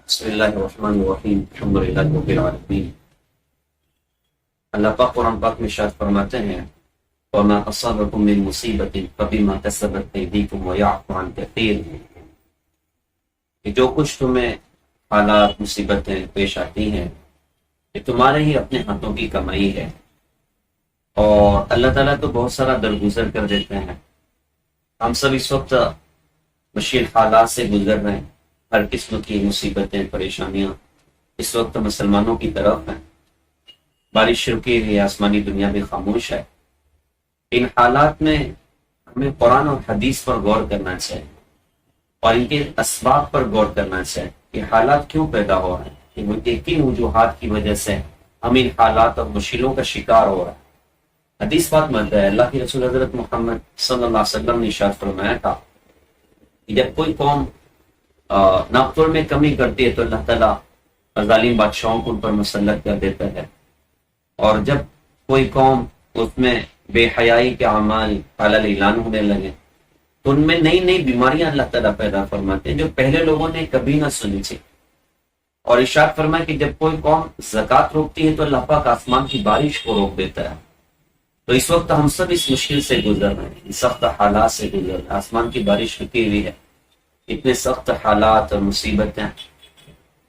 بسم اللہ الرحمن الرحیم الحمد للہ رب العالمین۔ اللہ پاک قرآن پاک میں ارشاد فرماتے ہیں وَمَا أَصَابَكُم مِّن مُّصِيبَةٍ فَبِمَا كَسَبَتْ أَيْدِيكُمْ وَيَعْفُو عَن كَثِيرٍ، کہ جو کچھ تمہیں حالات مصیبتیں پیش آتی ہیں یہ تمہارے ہی اپنے ہاتھوں کی کمائی ہے، اور اللہ تعالیٰ تو بہت سارا درگزر کر دیتے ہیں۔ ہم سب اس وقت مشکل حالات سے گزر رہے ہیں، ہر قسم کی مصیبتیں پریشانیاں اس وقت مسلمانوں کی طرف ہیں۔ بارش رکی ہوئی، آسمانی دنیا بھی خاموش ہے۔ ان حالات میں ہمیں قرآن اور حدیث پر غور کرنا چاہیے اور ان کے اسباب پر غور کرنا چاہیے کہ حالات کیوں پیدا ہو رہے ہیں، کہ کن وجوہات کی وجہ سے ہم ان حالات اور مشکلوں کا شکار ہو رہے ہیں۔ حدیث بات مانتا ہے، اللہ کے رسول حضرت محمد صلی اللہ علیہ وسلم نے ارشاد فرمایا تھا کہ جب کوئی قوم ناقتل میں کمی کرتی ہے تو اللہ تعالیٰ ظالم بادشاہوں کو ان پر مسلط کر دیتا ہے، اور جب کوئی قوم اس میں بے حیائی کے اعمال حلال اعلان ہونے لگے تو ان میں نئی نئی بیماریاں اللہ تعالیٰ پیدا فرماتے ہیں جو پہلے لوگوں نے کبھی نہ سنی تھی۔ اور ارشاد فرمایا کہ جب کوئی قوم زکوٰۃ روکتی ہے تو اللہ پاک آسمان کی بارش کو روک دیتا ہے۔ تو اس وقت ہم سب اس مشکل سے گزر رہے ہیں، سخت حالات سے گزر رہے ہیں، آسمان کی بارش رکی ہوئی ہے، اتنے سخت حالات اور مصیبتیں۔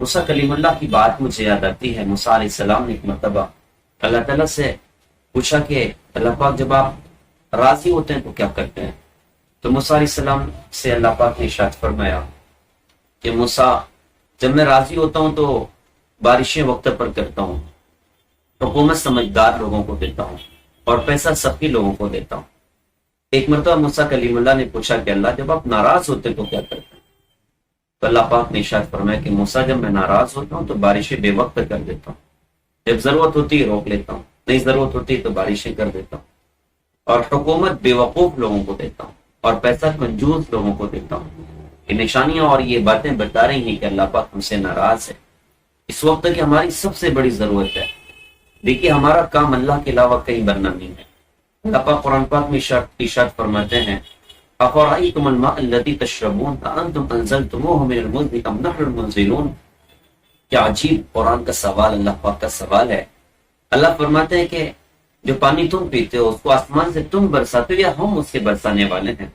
موسیٰ کلیم اللہ کی بات مجھے یاد آتی ہے، موسیٰ علیہ السلام نے ایک مرتبہ اللہ تعالیٰ سے پوچھا کہ اللہ پاک جب آپ راضی ہوتے ہیں تو کیا کرتے ہیں؟ تو موسیٰ علیہ السلام سے اللہ پاک نے ارشاد فرمایا کہ موسیٰ جب میں راضی ہوتا ہوں تو بارشیں وقت پر کرتا ہوں، حکومت سمجھدار لوگوں کو دیتا ہوں، اور پیسہ سخی لوگوں کو دیتا ہوں۔ ایک مرتبہ موسیٰ کلیم اللہ نے پوچھا کہ اللہ جب آپ ناراض ہوتے تو کیا کرتے ہیں؟ تو اللہ پاک نے ارشاد فرمایا کہ موسیٰ جب میں ناراض ہوتا ہوں تو بارشیں بے وقت کر دیتا ہوں، جب ضرورت ہوتی ہے روک لیتا ہوں، نہیں ضرورت ہوتی تو بارشیں کر دیتا ہوں، اور حکومت بے وقوف لوگوں کو دیتا ہوں، اور پیسہ کنجوس لوگوں کو دیتا ہوں۔ یہ نشانیاں اور یہ باتیں بتا رہی ہیں کہ اللہ پاک ہم سے ناراض ہے۔ اس وقت کی ہماری سب سے بڑی ضرورت ہے، دیکھیے ہمارا کام اللہ کے علاوہ کہیں بننا نہیں ہے۔ اللہ پاک قرآن پاک میں ارشاد فرماتے ہیں أَفَرَأَيْتُمُ الْمَاءَ الَّذِي تَشْرَبُونَ أَأَنْتُمْ أَنزَلْتُمُوهُ مِنَ الْمُزْنِ أَمْ نَحْنُ الْمُنزِلُونَ۔ کیا عجیب قرآن کا سوال، اللہ پاک کا سوال ہے۔ اللہ فرماتے ہیں کہ جو پانی تم پیتے ہو اس کو آسمان سے تم برساتے ہو یا ہم اس سے برسانے والے ہیں؟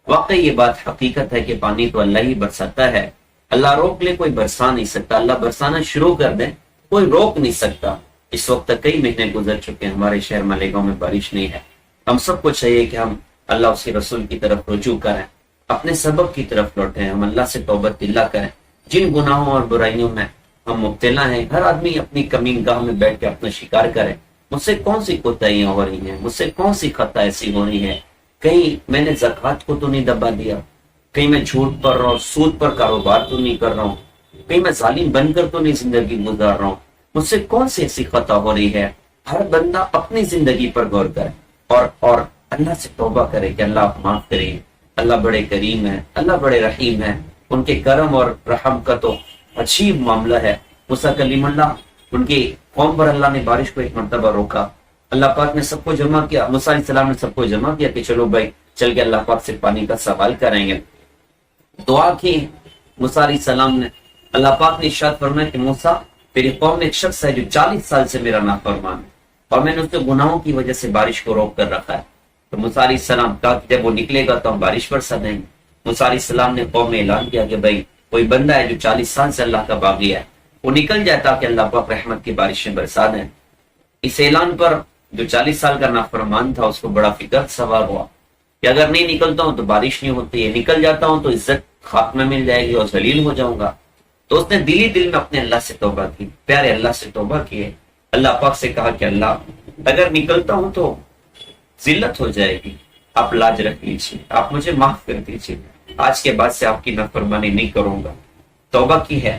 واقعی یہ بات حقیقت ہے کہ پانی تو اللہ ہی برساتا ہے، اللہ روک لے کوئی برسا نہیں سکتا، اللہ برسانا شروع کر دے کوئی روک نہیں سکتا۔ اس وقت تک کئی مہینے گزر چکے ہیں، ہمارے شہر مالیگاؤں میں بارش نہیں ہے۔ ہم سب کو چاہیے کہ ہم اللہ اس کے رسول کی طرف رجوع کریں، اپنے سبب کی طرف لوٹیں، ہم اللہ سے توبہ اللہ کریں۔ جن گناہوں اور برائیوں میں ہم مبتلا ہیں، ہر آدمی اپنی کمین گاہ میں بیٹھ کے اپنا شکار کرے، مجھ سے کون سی کوتاہیاں ہو رہی ہیں، مجھ سے کون سی خطا ایسی ہو رہی ہے، کہیں میں نے زکوٰۃ کو تو نہیں دبا دیا، کہیں میں جھوٹ پر اور سود پر کاروبار تو نہیں کر رہا ہوں، کہیں میں ظالم بن کر تو نہیں زندگی گزار رہا ہوں، مجھ سے کون سی ایسی خطا ہو رہی ہے۔ ہر بندہ اپنی زندگی پر غور کرے اور اللہ سے توبہ کرے کہ اللہ آپ معاف کریں، اللہ بڑے کریم ہے، اللہ بڑے رحیم ہے، ان کے کرم اور رحم کا تو عجیب معاملہ ہے۔ موسیٰ کلیم اللہ ان کی قوم پر اللہ نے بارش کو ایک مرتبہ روکا، اللہ پاک نے سب کو جمع کیا، موسیٰ علیہ السلام نے سب کو جمع کیا کہ چلو بھائی چل کے اللہ پاک سے پانی کا سوال کریں گے۔ دعا کی موسیٰ علیہ السلام نے، اللہ پاک نے ارشاد فرمایا کہ موسیٰ تیری قوم میں ایک شخص ہے جو 40 سال سے میرا نافرمان ہے، اور میں نے اس کے گناہوں کی وجہ سے بارش کو روک کر رکھا ہے۔ تو موسیٰ علیہ السلام کہا کہ جب وہ نکلے گا تو ہم بارش برسا دیں گے۔ موسیٰ علیہ السلام نے قوم میں اعلان کیا کہ بھائی کوئی بندہ ہے جو 40 سال سے اللہ کا باغی ہے، وہ نکل جائے تاکہ اللہ پاک رحمت کی بارشیں برسا دیں۔ اس اعلان پر جو 40 سال کا نافرمان تھا اس کو بڑا فکر سوار ہوا کہ اگر نہیں نکلتا ہوں تو بارش نہیں ہوتی ہے، نکل جاتا ہوں تو عزت خاتمہ مل جائے گی اور ذلیل ہو جاؤں گا۔ تو اس نے دل میں اپنے اللہ سے توبہ کی، پیارے اللہ سے توبہ کیے، اللہ پاک سے کہا کہ اللہ اگر نکلتا ہوں تو ذلت ہو جائے گی، آپ لاج رکھ لیجیے، آپ مجھے معاف کر دیجیے، آج کے بعد سے آپ کی نافرمانی نہیں کروں گا۔ توبہ کی ہے۔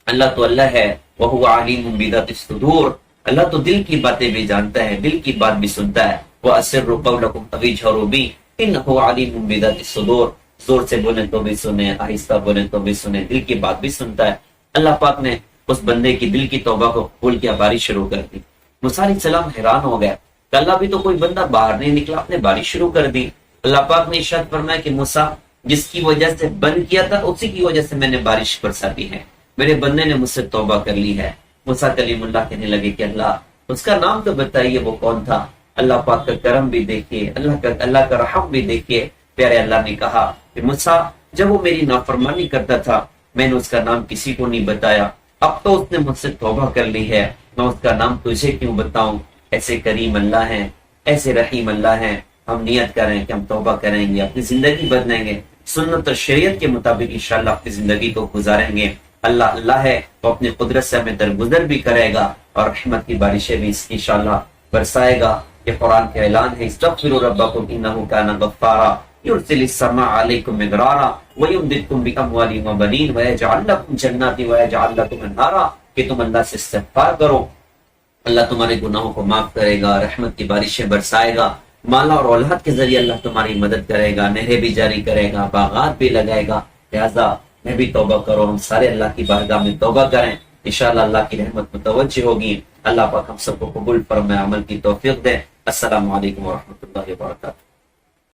اللہ تو اللہ ہے، وَهُوَ عَلِيمٌ بِذَاتِ الصُّدُورِ، اللہ تو دل کی باتیں بھی جانتا ہے، دل کی بات بھی سنتا ہے۔ وَأَسِرُّوا قَوْلَكُمْ أَوْ اجْهَرُوا بِهِ إِنَّهُ عَلِيمٌ بِذَاتِ الصُّدُورِ، زور سے بولیں تو بھی سنیں، آہستہ بولیں تو بھی سنیں، دل کی بات بھی سنتا ہے۔ اللہ پاک نے اس بندے کی دل کی توبہ کو قبول کیا، بارش شروع کر دی۔ موسیٰ علیہ السلام حیران ہو گیا کہ اللہ بھی تو کوئی بندہ باہر نہیں نکلا، آپ نے بارش شروع کر دی۔ اللہ پاک نے ارشاد فرمایا کہ موسیٰ جس کی وجہ سے بند کیا تھا اسی کی وجہ سے میں نے بارش برسا دی ہے، میرے بندے نے مجھ سے توبہ کر لی ہے۔ موسیٰ کلیم اللہ کہنے لگے کہ اللہ اس کا نام تو بتائیے وہ کون تھا، اللہ پاک کا کرم بھی دیکھیے، اللہ کا رحم بھی دیکھیے۔ پیارے اللہ نے کہا کہ موسیٰ جب وہ میری نافرمانی کرتا تھا میں نے اس کا نام کسی کو نہیں بتایا، اب تو اس نے مجھ سے توبہ کر لی ہے، میں اس کا نام تجھے کیوں بتاؤں؟ ایسے کریم اللہ ہیں، ایسے رحیم اللہ ہیں، ہم نیت کریں کہ ہم توبہ کریں گے، اپنی زندگی بدلیں گے، سنت اور شریعت کے مطابق انشاءاللہ اپنی زندگی کو گزاریں گے۔ اللہ ہے وہ اپنی قدرت سے ہمیں درگزر بھی کرے گا اور رحمت کی بارشیں بھی انشاءاللہ برسائے گا۔ یہ قرآن کا اعلان ہے، استغفروا ربکم انہ کان غفارا یرسل السماء علیکم مدرارا ویمددکم باموال وبنین ویجعل لکم جنات ویجعل لکم انہارا، کہ تم اللہ سے استغفار کرو، اللہ تمہارے گناہوں کو معاف کرے گا، رحمت کی بارشیں برسائے گا، مالا اور اولاد کے ذریعے اللہ تمہاری مدد کرے گا، نہریں بھی جاری کرے گا، باغات بھی لگائے گا۔ لہذا میں بھی توبہ کرو، ہم سارے اللہ کی بارگاہ میں توبہ کریں، انشاءاللہ اللہ کی رحمت متوجہ ہوگی۔ اللہ پاک ہم سب کو قبول فرمائے، عمل کی توفیق دے۔ السلام علیکم ورحمۃ اللہ وبرکاتہ۔